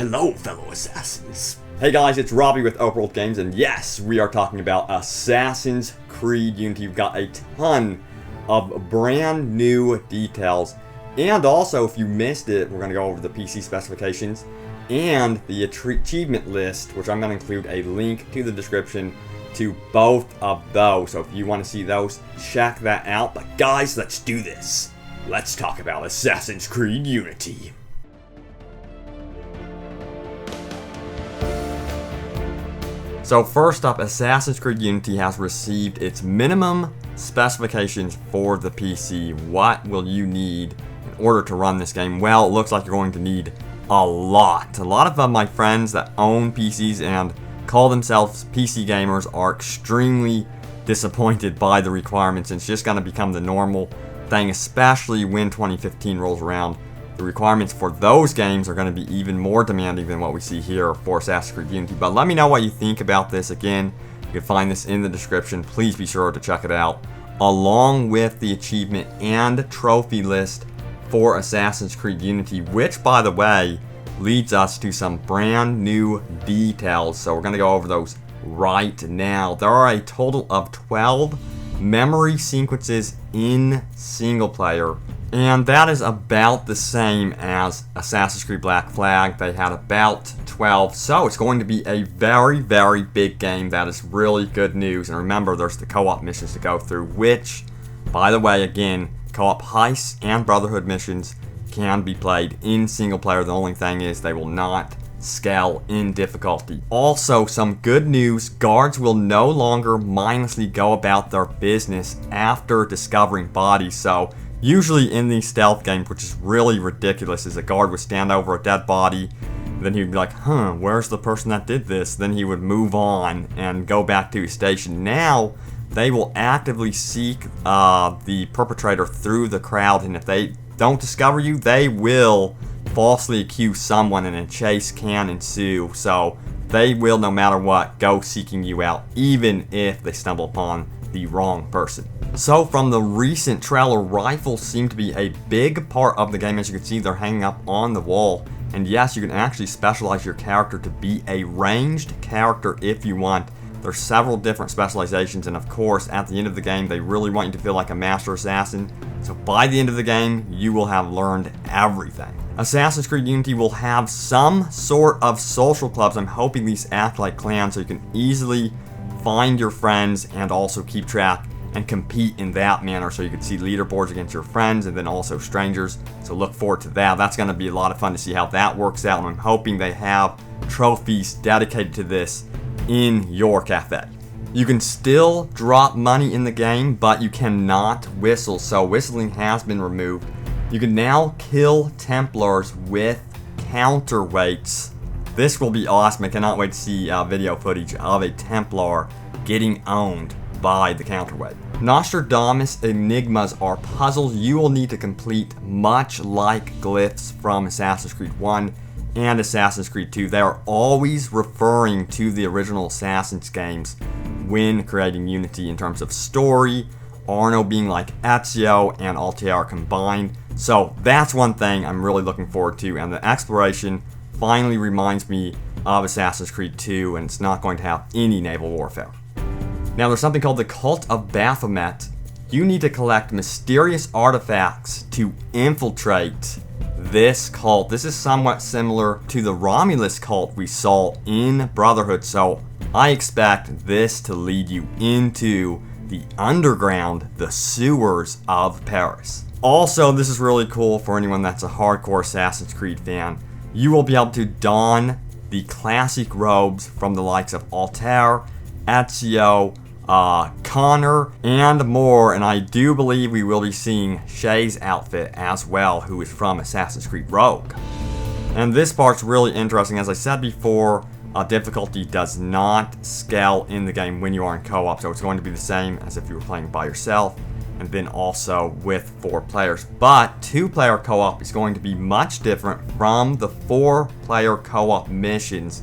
Hello, fellow assassins. Hey guys, it's Robbie with Open World Games, and yes, we are talking about Assassin's Creed Unity. You've got a ton of brand new details, and also, if you missed it, we're going to go over the PC specifications and the achievement list, which I'm going to include a link to the description to both of those. So if you want to see those, check that out. But guys, let's do this. Let's talk about Assassin's Creed Unity. So first up, Assassin's Creed Unity has received its minimum specifications for the PC. What will you need in order to run this game? Well, it looks like you're going to need a lot. A lot of my friends that own PCs and call themselves PC gamers are extremely disappointed by the requirements. It's just going to become the normal thing, especially when 2015 rolls around. The requirements for those games are going to be even more demanding than what we see here for Assassin's Creed Unity. But let me know what you think about this. Again, you can find this in the description. Please be sure to check it out, along with the achievement and trophy list for Assassin's Creed Unity, which, by the way, leads us to some brand new details. So we're going to go over those right now. There are a total of 12 memory sequences in single player, and that is about the same as Assassin's Creed Black Flag. They had about 12, so it's going to be a very, very big game. That is really good news. And remember, there's the co-op missions to go through, which, by the way, again, co-op heists and Brotherhood missions can be played in single player. The only thing is they will not scale in difficulty. Also, some good news: guards will no longer mindlessly go about their business after discovering bodies. So usually in these stealth games, which is really ridiculous, is a guard would stand over a dead body, then he'd be like, where's the person that did this? Then he would move on and go back to his station. Now they will actively seek the perpetrator through the crowd, and if they don't discover you, they will falsely accuse someone and a chase can ensue. So they will, no matter what, go seeking you out, even if they stumble upon the wrong person. So from the recent trailer, rifles seem to be a big part of the game. As you can see, they're hanging up on the wall. And yes, you can actually specialize your character to be a ranged character if you want. There's several different specializations, and of course, at the end of the game, they really want you to feel like a master assassin. So by the end of the game, you will have learned everything. Assassin's Creed Unity will have some sort of social clubs. I'm hoping these act like clans, so you can easily find your friends and also keep track and compete in that manner. So you can see leaderboards against your friends and then also strangers. So look forward to that. That's going to be a lot of fun to see how that works out. And I'm hoping they have trophies dedicated to this in your cafe. You can still drop money in the game, but you cannot whistle. So whistling has been removed. You can now kill Templars with counterweights. This will be awesome. I cannot wait to see video footage of a Templar getting owned by the counterweight. Nostradamus Enigmas are puzzles you will need to complete, much like glyphs from Assassin's Creed 1 and Assassin's Creed 2. They are always referring to the original Assassin's games when creating Unity in terms of story, Arno being like Ezio and Altair combined. So that's one thing I'm really looking forward to, and the exploration finally reminds me of Assassin's Creed 2, and it's not going to have any naval warfare. Now there's something called the Cult of Baphomet. You need to collect mysterious artifacts to infiltrate this cult. This is somewhat similar to the Romulus cult we saw in Brotherhood, so I expect this to lead you into the underground, the sewers of Paris. Also, this is really cool for anyone that's a hardcore Assassin's Creed fan. You will be able to don the classic robes from the likes of Altair, Ezio, Connor, and more, and I do believe we will be seeing Shay's outfit as well, who is from Assassin's Creed Rogue. And this part's really interesting. As I said before, difficulty does not scale in the game when you are in co-op, so it's going to be the same as if you were playing by yourself, and then also with 4 players. But 2-player co-op is going to be much different from the 4-player co-op missions,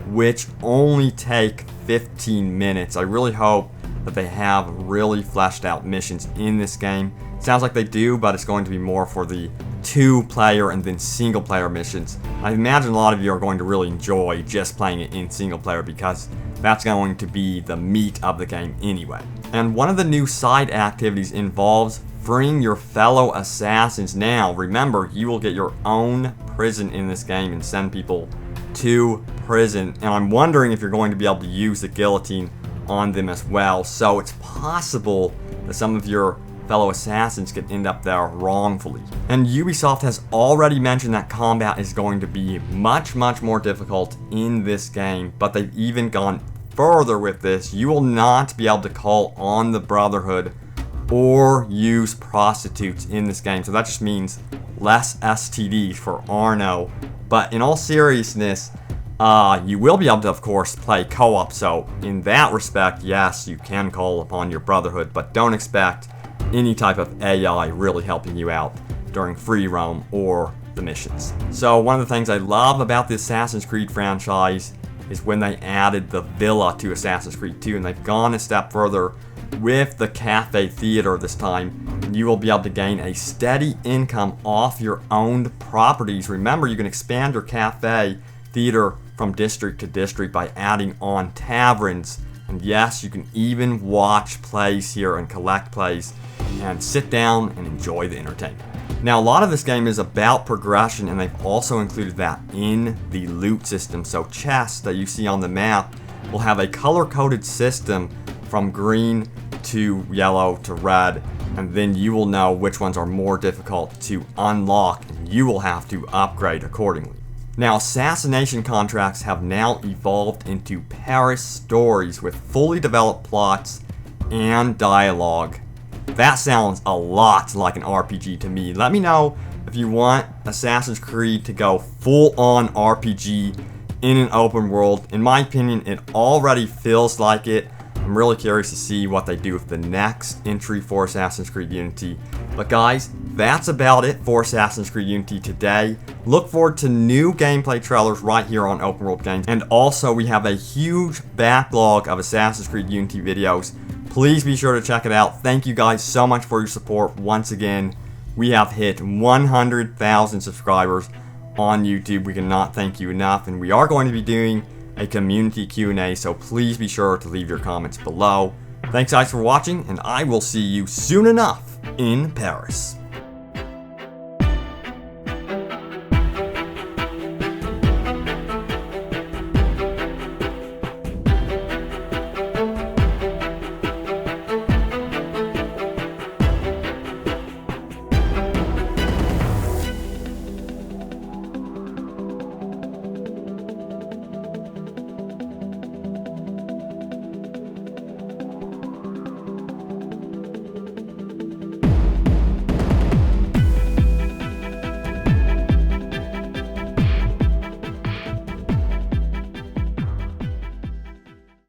which only take 15 minutes. I really hope that they have really fleshed out missions in this game. Sounds like they do, but it's going to be more for the 2-player and then single-player missions. I imagine a lot of you are going to really enjoy just playing it in single-player because that's going to be the meat of the game anyway. And one of the new side activities involves freeing your fellow assassins. Now, remember, you will get your own prison in this game and send people to prison. And I'm wondering if you're going to be able to use the guillotine on them as well. So it's possible that some of your fellow assassins could end up there wrongfully. And Ubisoft has already mentioned that combat is going to be much more difficult in this game, but they've even gone further with this. You will not be able to call on the Brotherhood or use prostitutes in this game, so that just means less STDs for Arno. But in all seriousness, you will be able to, of course, play co-op, so in that respect, yes, you can call upon your Brotherhood, but don't expect any type of AI really helping you out during free roam or the missions. So one of the things I love about the Assassin's Creed franchise is when they added the villa to Assassin's Creed 2, and they've gone a step further with the cafe theater this time. You will be able to gain a steady income off your owned properties. Remember, you can expand your cafe theater from district to district by adding on taverns. And yes, you can even watch plays here and collect plays and sit down and enjoy the entertainment. Now, a lot of this game is about progression, and they've also included that in the loot system. So chests that you see on the map will have a color-coded system from green to yellow to red, and then you will know which ones are more difficult to unlock, and you will have to upgrade accordingly. Now, assassination contracts have now evolved into Paris stories with fully developed plots and dialogue. That sounds a lot like an RPG to me. Let me know if you want Assassin's Creed to go full-on RPG in an open world. In my opinion, it already feels like it. I'm really curious to see what they do with the next entry for Assassin's Creed Unity. But guys, that's about it for Assassin's Creed Unity today. Look forward to new gameplay trailers right here on Open World Games. And also, we have a huge backlog of Assassin's Creed Unity videos. Please be sure to check it out. Thank you guys so much for your support. Once again, we have hit 100,000 subscribers on YouTube. We cannot thank you enough. And we are going to be doing a community Q&A, so please be sure to leave your comments below. Thanks guys for watching, and I will see you soon enough in Paris.